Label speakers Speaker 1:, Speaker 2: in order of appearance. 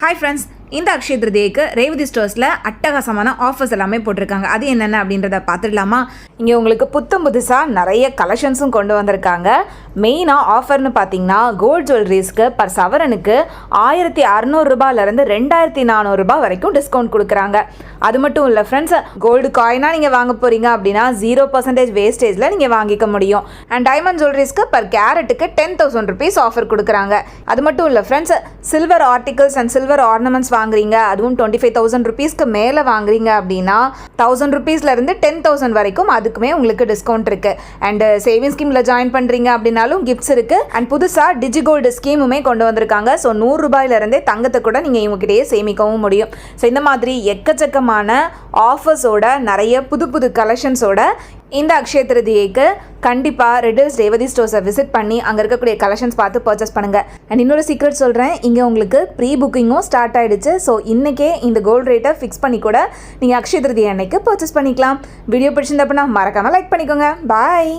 Speaker 1: Hi friends, இந்த அக்ஷய திருதியைக்கு ரேவதி ஸ்டோர்ஸில் அட்டகாசமான offers எல்லாமே போட்டிருக்காங்க. அது என்னென்ன அப்படின்றத பார்த்துடலாமா? இங்கே உங்களுக்கு புதுசாக நிறைய கலெக்ஷன்ஸும் கொண்டு வந்திருக்காங்க. மெயினாக ஆஃபர்னு பார்த்தீங்கன்னா கோல்டு ஜுவல்லரிஸ்க்கு பர் சவரனுக்கு 1600 ரூபாயிலேருந்து 2400 ரூபாய் வரைக்கும் டிஸ்கவுண்ட் கொடுக்குறாங்க. அது மட்டும் இல்லை ஃப்ரெண்ட்ஸ், கோல்டு காயினாக நீங்கள் வாங்க போகிறீங்க அப்படின்னா 0% வேஸ்டேஜில் நீங்கள் வாங்கிக்க முடியும். அண்ட் டைமண்ட் ஜுவல்லரிஸ்க்கு பர் கேரட்டுக்கு 10,000 ருபீஸ் ஆஃபர் கொடுக்குறாங்க. அது மட்டும் இல்லை friends, silver articles and silver ornaments வாங்குறீங்க, அதுவும் 25,000 ருபீஸ்க்கு மேலே வாங்குறீங்க அப்படின்னா 1000 ருபீஸ்லேருந்து 10,000 வரைக்கும் அதுக்குமே உங்களுக்கு டிஸ்கவுண்ட் இருக்குது. அண்ட் சேவிங் ஸ்கீமில் ஜாயின் பண்ணுறீங்க அப்படின்னாலும் கிஃப்ட்ஸ் இருக்குது. அண்ட் புதுசாக டிஜிகோல்டு ஸ்கீமுமே கொண்டு வந்திருக்காங்க. ஸோ 100 ரூபாயிலிருந்தே தங்கத்தை கூட நீங்கள் இவங்ககிட்டயே சேமிக்கவும் முடியும். ஸோ இந்த மாதிரி எக்கச்சக்கமான ஆஃபர்ஸோட நிறைய புது கலெக்ஷன்ஸோட இந்த அக்ஷய திருதியைக்கு கண்டிப்பாக ரெடில்ஸ் ரேவதி ஸ்டோர்ஸை விசிட் பண்ணி அங்கே இருக்கக்கூடிய கலெக்ஷன்ஸ் பார்த்து பர்ச்சேஸ் பண்ணுங்கள். அண்ட் இன்னொரு சீக்ரெட் சொல்கிறேன், இங்கே உங்களுக்கு ப்ரீ புக்கிங்கும் ஸ்டார்ட் ஆகிடுச்சு. ஸோ இன்றைக்கே இந்த கோல்டு ரேட்டை ஃபிக்ஸ் பண்ணி கூட நீங்கள் அக்ஷய திருதியை அன்னைக்கு பர்ச்சேஸ் பண்ணிக்கலாம். வீடியோ பிடிச்சிருந்தப்பனா மறக்காமல் லைக் பண்ணிக்கோங்க. பாய்.